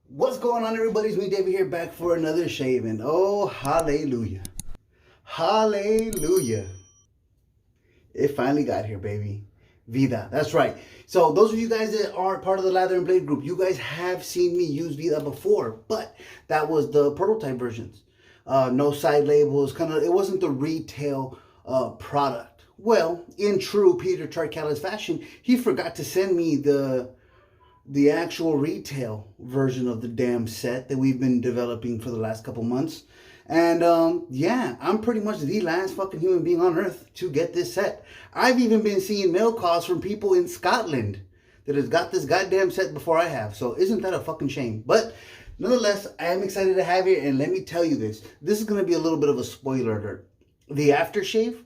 What's going on, everybody? It's me, David, here, back for another shave. And oh, hallelujah. Hallelujah. It finally got here, baby. Vida. That's right. So those of you guys that are part of the Lather and Blade group, you guys have seen me use Vida before, but that was the prototype versions. No side labels, it wasn't the retail product. Well, in true Peter Charcalis fashion, he forgot to send me the actual retail version of the damn set that we've been developing for the last couple months. And yeah, I'm pretty much the last fucking human being on earth to get this set. I've even been seeing mail calls from people in Scotland that has got this goddamn set before I have. So isn't that a fucking shame? But nonetheless, I am excited to have it. And let me tell you this. This is going to be a little bit of a spoiler alert. The aftershave,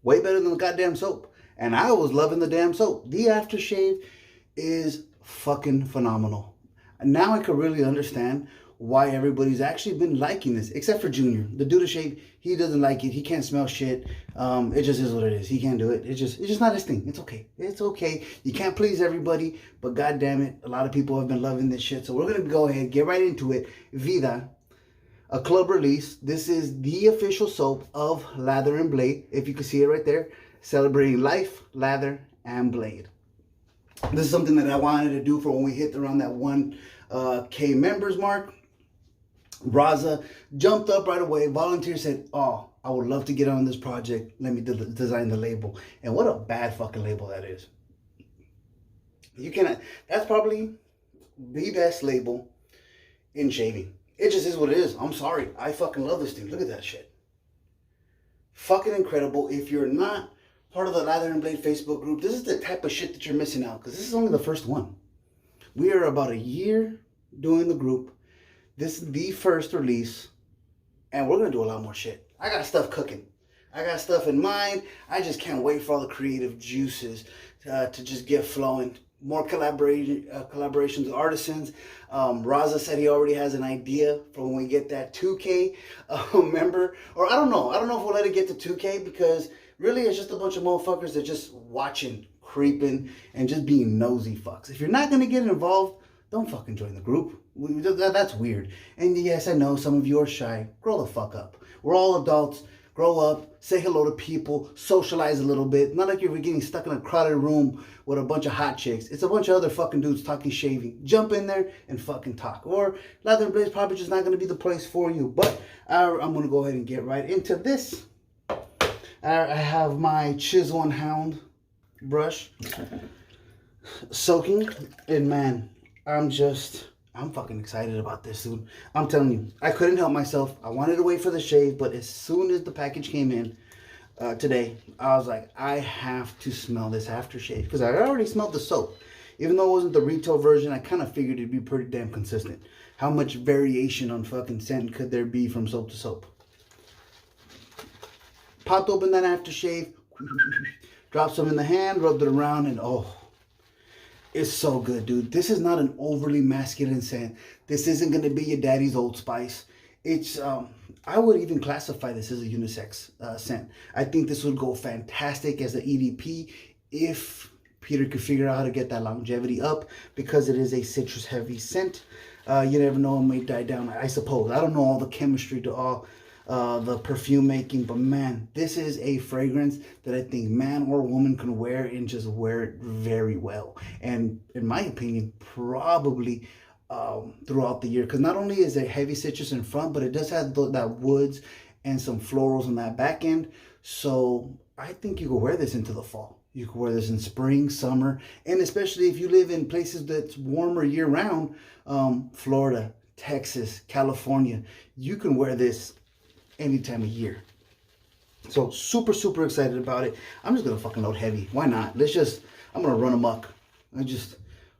way better than the goddamn soap. And I was loving the damn soap. The aftershave is fucking phenomenal. And now I can really understand why everybody's actually been liking this, except for Junior. The dude shave, he doesn't like it. He can't smell shit. It just is what it is. He can't do it. It's just not his thing. It's okay. It's okay. You can't please everybody, but god damn it, a lot of people have been loving this shit. So we're gonna go ahead, get right into it. Vida, a club release. This is the official soap of Lather and Blade. If you can see it right there, celebrating life, lather, and blade. This is something that I wanted to do for when we hit around that 1K members mark. Raza jumped up right away, volunteered, said, oh, I would love to get on this project. Let me design the label. And what a bad fucking label that is. You cannot, that's probably the best label in shaving. It just is what it is. I'm sorry. I fucking love this thing. Look at that shit. Fucking incredible. If you're not part of the Lather and Blade Facebook group, this is the type of shit that you're missing out, because this is only the first one. We are about a year doing the group. This is the first release, and we're going to do a lot more shit. I got stuff cooking. I got stuff in mind. I just can't wait for all the creative juices to just get flowing. More collaborations with artisans. Raza said he already has an idea for when we get that 2K member. Or I don't know. I don't know if we'll let it get to 2K, because really it's just a bunch of motherfuckers that just watching, creeping, and just being nosy fucks. If you're not going to get involved, don't fucking join the group. That's weird. And yes, I know some of you are shy. Grow the fuck up. We're all adults. Grow up. Say hello to people. Socialize a little bit. Not like you're getting stuck in a crowded room with a bunch of hot chicks. It's a bunch of other fucking dudes talking shaving. Jump in there and fucking talk. Or Lather and Blade's probably just not going to be the place for you. But I'm going to go ahead and get right into this. I have my Chisel and Hound brush soaking. And man, I'm fucking excited about this, dude. I'm telling you, I couldn't help myself. I wanted to wait for the shave, but as soon as the package came in today, I was like, I have to smell this aftershave, because I already smelled the soap. Even though it wasn't the retail version, I kind of figured it'd be pretty damn consistent. How much variation on fucking scent could there be from soap to soap? Popped open that aftershave, dropped some in the hand, rubbed it around, and oh, it's so good, dude. This is not an overly masculine scent. This isn't going to be your daddy's Old Spice. It's, I would even classify this as a unisex scent. I think this would go fantastic as an EDP if Peter could figure out how to get that longevity up, because it is a citrus heavy scent. You never know, it may die down, I suppose. I don't know all the chemistry to all the perfume making, but man, this is a fragrance that I think man or woman can wear and just wear it very well. And in my opinion, probably throughout the year, because not only is it heavy citrus in front, but it does have that woods and some florals on that back end. So I think you could wear this into the fall. You could wear this in spring, summer, and especially if you live in places that's warmer year round, Florida, Texas, California, you can wear this any time of year. So super excited about it. I'm just gonna fucking load heavy. Why not? I'm gonna run amok.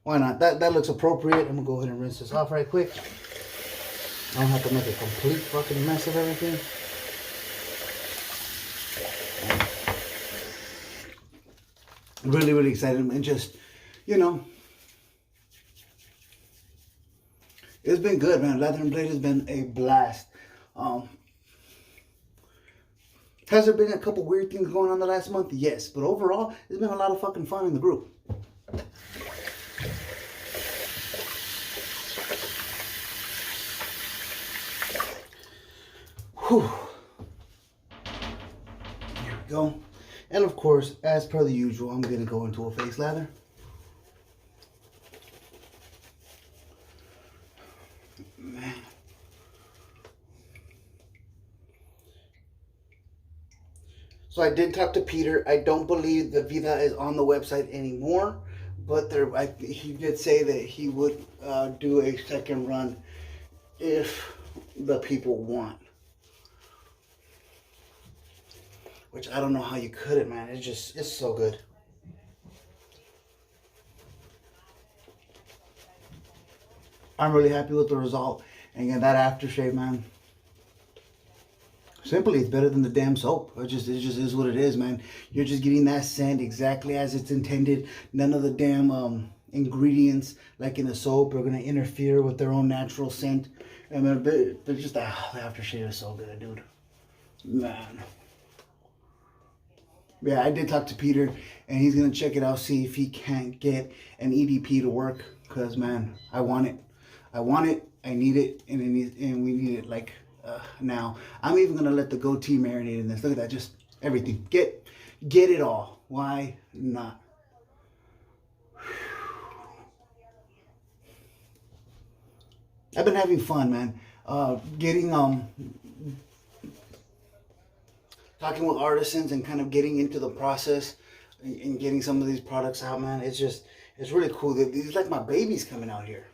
Why not? That looks appropriate. I'm gonna go ahead and rinse this off right quick. I don't have to make a complete fucking mess of everything. Really excited, and just, you know, it's been good, man. Lather and Blade has been a blast. Has there been a couple weird things going on the last month? Yes, but overall, it's been a lot of fucking fun in the group. Whew. Here we go. And of course, as per the usual, I'm going to go into a face lather. Man. So I did talk to Peter. I don't believe that Vida is on the website anymore, but he did say that he would do a second run if the people want. Which I don't know how you couldn't, man. It's so good. I'm really happy with the result. And again, that aftershave, man. Simply, it's better than the damn soap. It just is what it is, man. You're just getting that scent exactly as it's intended. None of the damn ingredients, like in a soap, are gonna interfere with their own natural scent. And they're just the aftershave is so good, dude. Man. Yeah, I did talk to Peter, and he's gonna check it out, see if he can't get an EDP to work. Cause man, I want it. I need it, and we need it like now. I'm even gonna let the goatee marinate in this. Look at that, just everything. Get it all. Why not? I've been having fun, man. Getting talking with artisans and kind of getting into the process and getting some of these products out, man. It's really cool. These like my babies coming out here.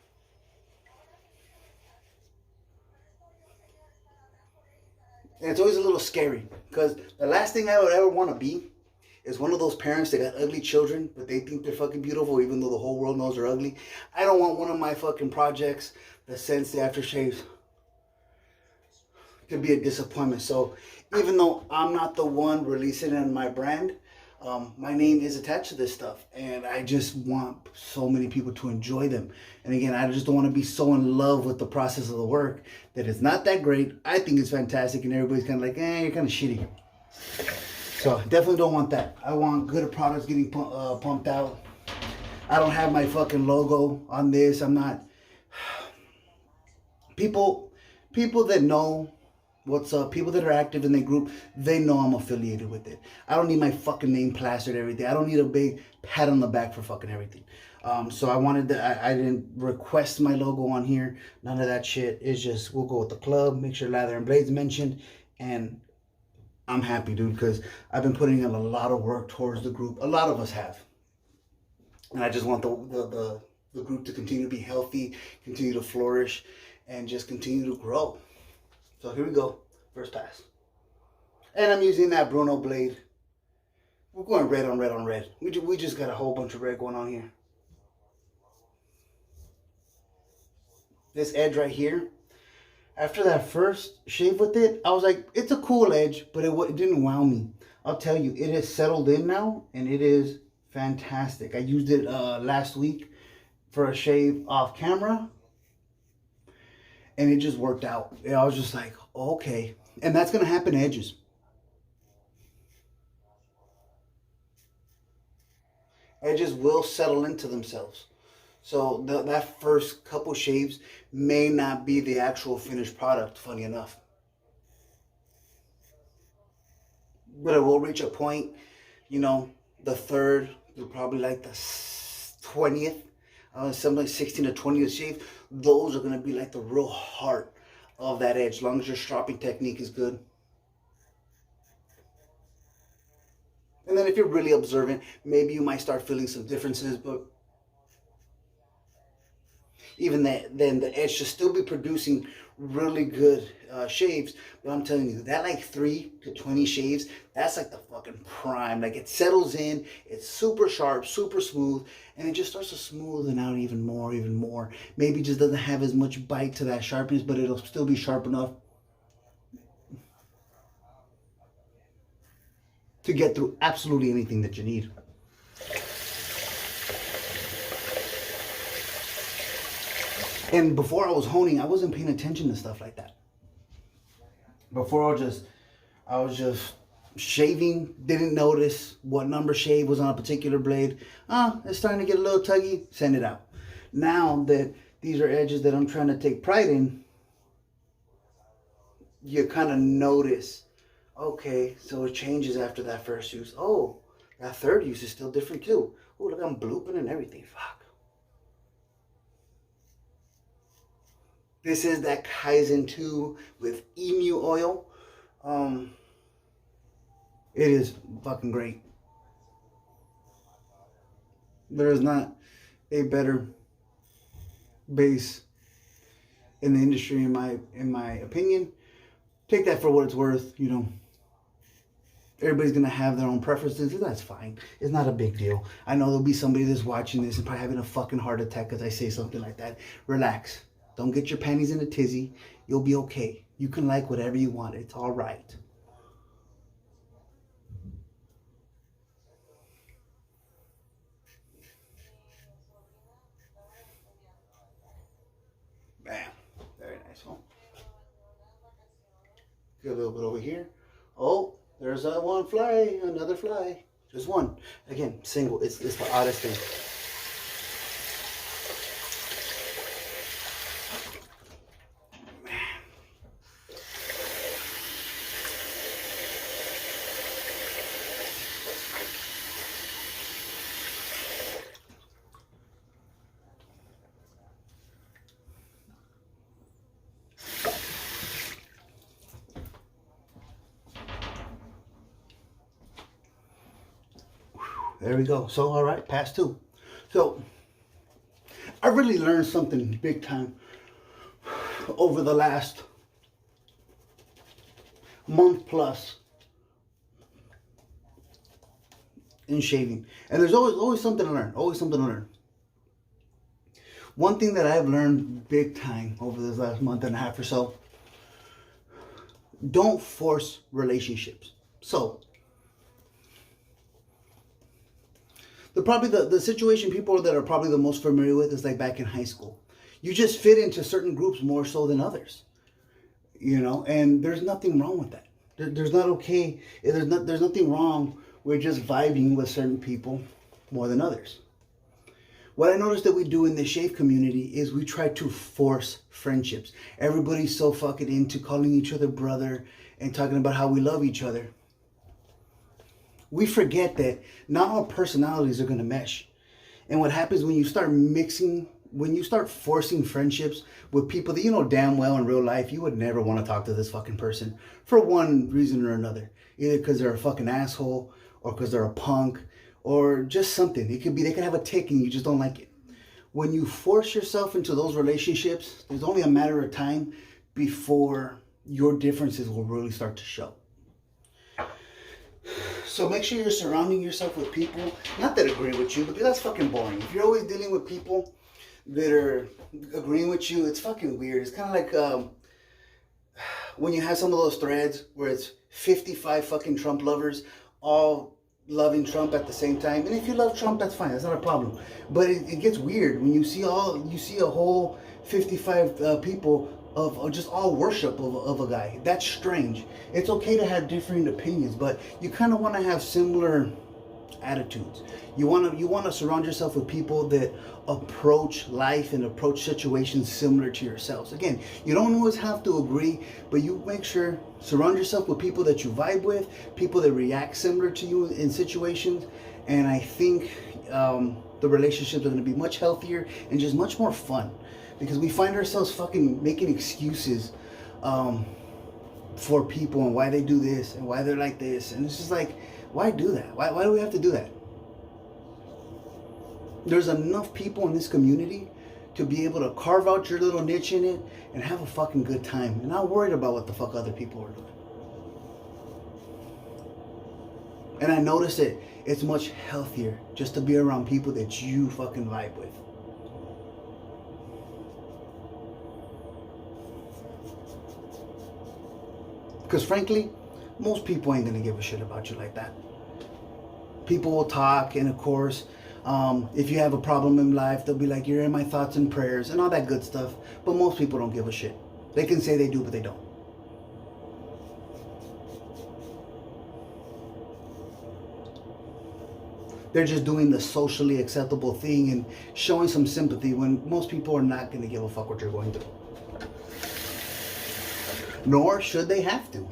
And it's always a little scary because the last thing I would ever want to be is one of those parents that got ugly children, but they think they're fucking beautiful even though the whole world knows they're ugly. I don't want one of my fucking projects that sends the aftershaves to be a disappointment. So even though I'm not the one releasing it in my brand, my name is attached to this stuff, and I just want so many people to enjoy them. And again, I just don't want to be so in love with the process of the work that it's not that great. I think it's fantastic, and everybody's kind of like, you're kind of shitty. So definitely don't want that. I want good products getting pumped out. I don't have my fucking logo on this. I'm not. People that know what's up, people that are active in the group, they know I'm affiliated with it. I don't need my fucking name plastered everything. I don't need a big pat on the back for fucking everything. So I wanted to, I didn't request my logo on here. None of that shit. It's just, we'll go with the club, make sure Lather and Blades mentioned, and I'm happy, dude, because I've been putting in a lot of work towards the group. A lot of us have. And I just want the group to continue to be healthy, continue to flourish, and just continue to grow. So here we go, first pass. And I'm using that Bruno blade. We're going red on red on red. We just got a whole bunch of red going on here. This edge right here, after that first shave with it, I was like, it's a cool edge, but it didn't wow me. I'll tell you, it has settled in now, and it is fantastic. I used it last week for a shave off camera, and it just worked out. I was just like, okay. And that's going to happen to edges. Edges will settle into themselves. So that first couple shaves may not be the actual finished product, funny enough. But it will reach a point, you know, the third, probably like the 20th, something like 16 to 20th shave. Those are going to be like the real heart of that edge, as long as your stropping technique is good. And then if you're really observant, maybe you might start feeling some differences, but even then the edge should still be producing really good shaves. But I'm telling you, that like 3 to 20 shaves, that's like the fucking prime. Like it settles in, it's super sharp, super smooth, and it just starts to smoothen out even more. Maybe it just doesn't have as much bite to that sharpness, but it'll still be sharp enough to get through absolutely anything that you need. And before I was honing, I wasn't paying attention to stuff like that. Before I was just shaving, didn't notice what number shave was on a particular blade. It's starting to get a little tuggy, send it out. Now that these are edges that I'm trying to take pride in, you kind of notice, okay, so it changes after that first use. Oh, that third use is still different too. Oh, look, I'm blooping and everything. Fuck. This is that Kaizen 2 with emu oil. It is fucking great. There is not a better base in the industry, in my opinion. Take that for what it's worth. You know, everybody's gonna have their own preferences, and that's fine. It's not a big deal. I know there'll be somebody that's watching this and probably having a fucking heart attack because I say something like that. Relax. Don't get your panties in a tizzy. You'll be okay. You can like whatever you want. It's all right. Bam. Very nice. Oh. Get a little bit over here. Oh, there's that one fly. Another fly. Just one. Again, single. It's the oddest thing. There we go. So, all right, pass two. So, I really learned something big time over the last month plus in shaving. And there's always something to learn. Always something to learn. One thing that I've learned big time over this last month and a half or so, don't force relationships. So, the situation people that are probably the most familiar with is like back in high school. You just fit into certain groups more so than others, you know, and there's nothing wrong with that. There's not okay. There's nothing wrong with just vibing with certain people more than others. What I noticed that we do in the shave community is we try to force friendships. Everybody's so fucking into calling each other brother and talking about how we love each other. We forget that not all personalities are going to mesh. And what happens when you start forcing friendships with people that you know damn well in real life, you would never want to talk to this fucking person for one reason or another. Either because they're a fucking asshole or because they're a punk or just something. It could be they could have a tick and you just don't like it. When you force yourself into those relationships, there's only a matter of time before your differences will really start to show. So make sure you're surrounding yourself with people, not that agree with you, because that's fucking boring. If you're always dealing with people that are agreeing with you, it's fucking weird. It's kind of like when you have some of those threads where it's 55 fucking Trump lovers all loving Trump at the same time. And if you love Trump, that's fine. That's not a problem. But it gets weird when you see a whole 55 people of just all worship of a guy. That's strange. It's okay to have different opinions, but you kind of want to have similar attitudes. You want to surround yourself with people that approach life and approach situations similar to yourselves. Again, you don't always have to agree, but you make sure surround yourself with people that you vibe with, people that react similar to you in situations, and I think the relationships are going to be much healthier and just much more fun. Because we find ourselves fucking making excuses for people and why they do this and why they're like this. And it's just like, why do that? Why do we have to do that? There's enough people in this community to be able to carve out your little niche in it and have a fucking good time. And not worried about what the fuck other people are doing. And I noticed that it's much healthier just to be around people that you fucking vibe with. Because frankly, most people ain't going to give a shit about you like that. People will talk, and of course, if you have a problem in life, they'll be like, you're in my thoughts and prayers, and all that good stuff. But most people don't give a shit. They can say they do, but they don't. They're just doing the socially acceptable thing and showing some sympathy when most people are not going to give a fuck what you're going through. nor should they have to.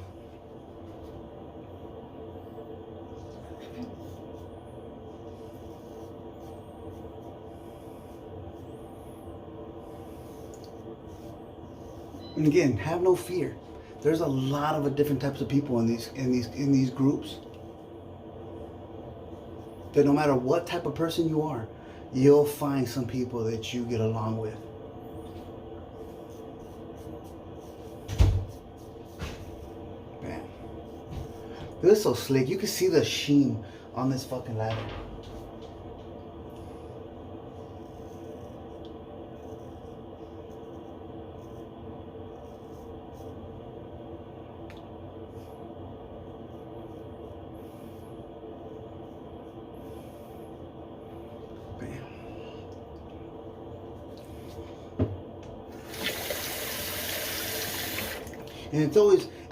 And again, have no fear. There's a lot of different types of people in these groups. That no matter what type of person you are, you'll find some people that you get along with. Man, this is so slick. You can see the sheen on this fucking ladder.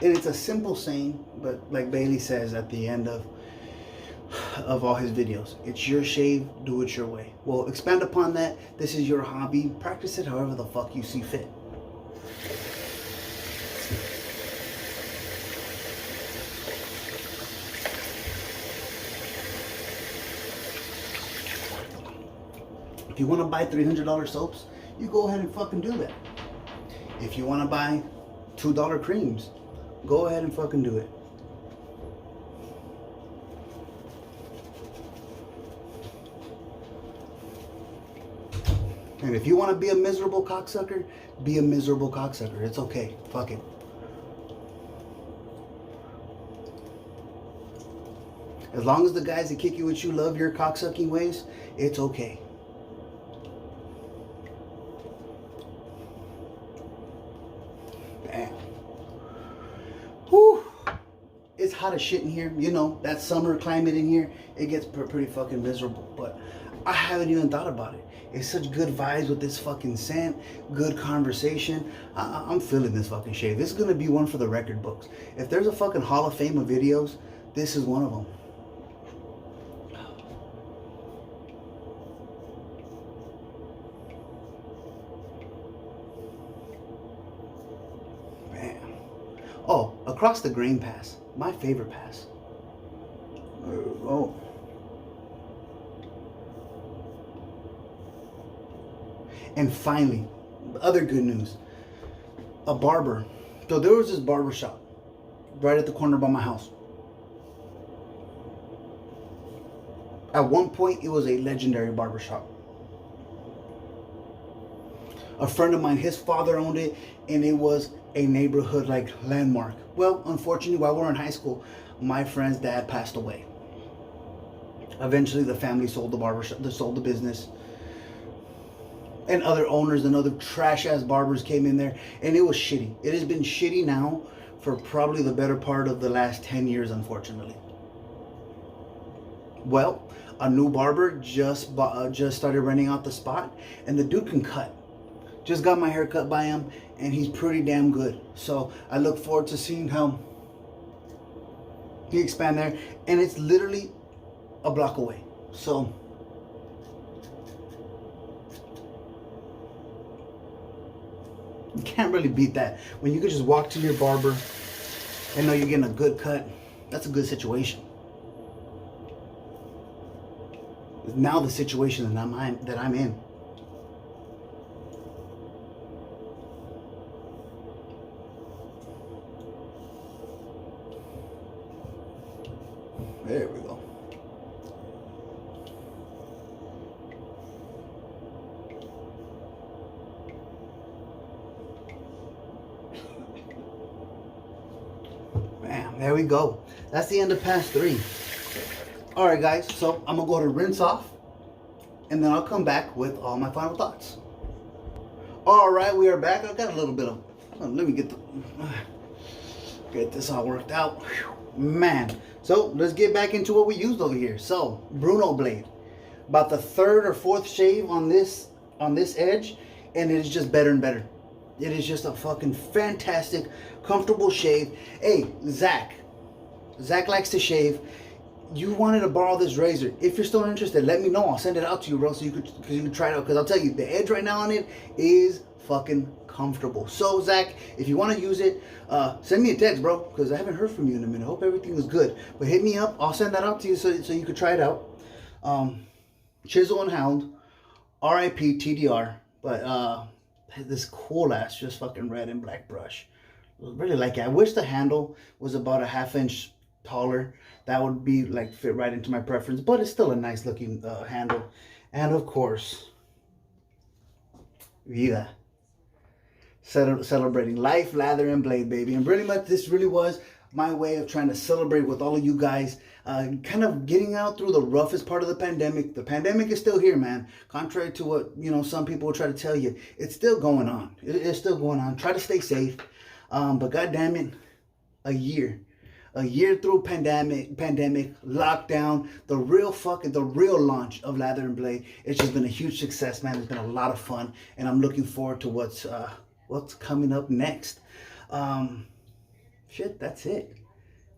And it's a simple saying, but like Bailey says at the end of all his videos, it's your shave, do it your way. Well, expand upon that. This is your hobby. Practice it however the fuck you see fit. If you want to buy $300 soaps, you go ahead and fucking do that. If you want to buy $2 creams, go ahead and fucking do it. And if you want to be a miserable cocksucker, be a miserable cocksucker. It's okay. Fuck it. As long as the guys that kick you with you love your cocksucking ways, it's okay. Damn. Whew. It's hot as shit in here. You know, that summer climate in here, it gets pretty fucking miserable. But I haven't even thought about it. It's such good vibes with this fucking scent, good conversation. I'm feeling this fucking shave. This is going to be one for the record books. If there's a fucking Hall of Fame of videos, this is one of them. Oh, across the grain pass. My favorite pass. Oh. And finally, other good news. A barber. So there was this barber shop right at the corner by my house. At one point, it was a legendary barber shop. A friend of mine, his father owned it, and it was a neighborhood like landmark. Well, unfortunately, while we were in high school, my friend's dad passed away. Eventually, the family sold the barbershop, they sold the business, and other owners and other trash ass barbers came in there, and it was shitty. It has been shitty now for probably the better part of the last 10 years, unfortunately. Well, a new barber just started renting out the spot, and the dude can cut. Just got my hair cut by him, and he's pretty damn good. So I look forward to seeing how he expand there, and it's literally a block away. So you can't really beat that. When you can just walk to your barber and know you're getting a good cut, that's a good situation. Now the situation that I'm in. There we go. Bam, there we go. That's the end of pass 3. All right, guys, so I'm gonna go to rinse off, and then I'll come back with all my final thoughts. All right, we are back. I've got a little bit of, let me get this all worked out. Whew, man. So let's get back into what we used over here. So Bruno blade, about the 3rd or 4th shave on this edge, and it is just better and better. It is just a fucking fantastic, comfortable shave. Hey, Zach likes to shave. You wanted to borrow this razor. If you're still interested, let me know. I'll send it out to you, bro, so you could try it out. Because I'll tell you, the edge right now on it is fucking comfortable. So Zach, if you want to use it, send me a text, bro, because I haven't heard from you in a minute. Hope everything is good. But hit me up. I'll send that out to you so you could try it out. Chisel and Hound, R.I.P. TDR. But this cool ass, just fucking red and black brush. Really like it. I wish the handle was about a ½ inch taller. That would be like fit right into my preference, but it's still a nice looking handle. And of course, Vida. Celebrating life, lather, and blade, baby. And pretty much this really was my way of trying to celebrate with all of you guys, kind of getting out through the roughest part of the pandemic. The pandemic is still here, man. Contrary to what, you know, some people will try to tell you, it's still going on. It's still going on. Try to stay safe. But God damn it, a year through pandemic, lockdown, the real launch of Lather and Blade. It's just been a huge success, man. It's been a lot of fun, and I'm looking forward to what's coming up next. Shit, that's it.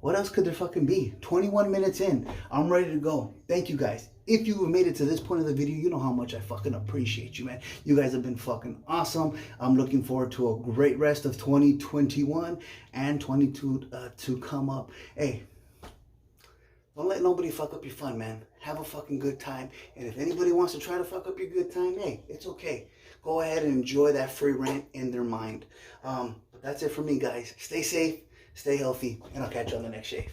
What else could there fucking be? 21 minutes in. I'm ready to go. Thank you guys. If you made it to this point of the video, you know how much I fucking appreciate you, man. You guys have been fucking awesome. I'm looking forward to a great rest of 2021 and 22 to come up. Hey, don't let nobody fuck up your fun, man. Have a fucking good time. And if anybody wants to try to fuck up your good time, hey, it's okay. Go ahead and enjoy that free rent in their mind. But that's it for me, guys. Stay safe, stay healthy, and I'll catch you on the next shave.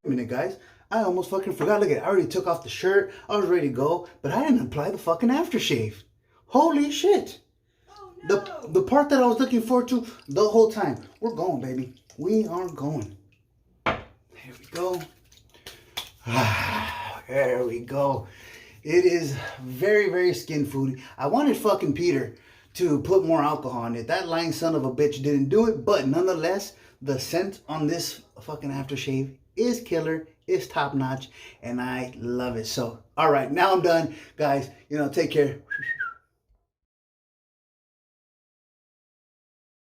Wait a minute, guys. I almost fucking forgot. Look at it. I already took off the shirt. I was ready to go, but I didn't apply the fucking aftershave. Holy shit. Oh, no. The part that I was looking forward to the whole time. We're going, baby. We are going. Here we go. There we go. It is very, very skin foody. I wanted fucking Peter to put more alcohol in it. That lying son of a bitch didn't do it, but nonetheless, the scent on this fucking aftershave is killer, is top notch, and I love it. So, all right, now I'm done, guys. You know, take care.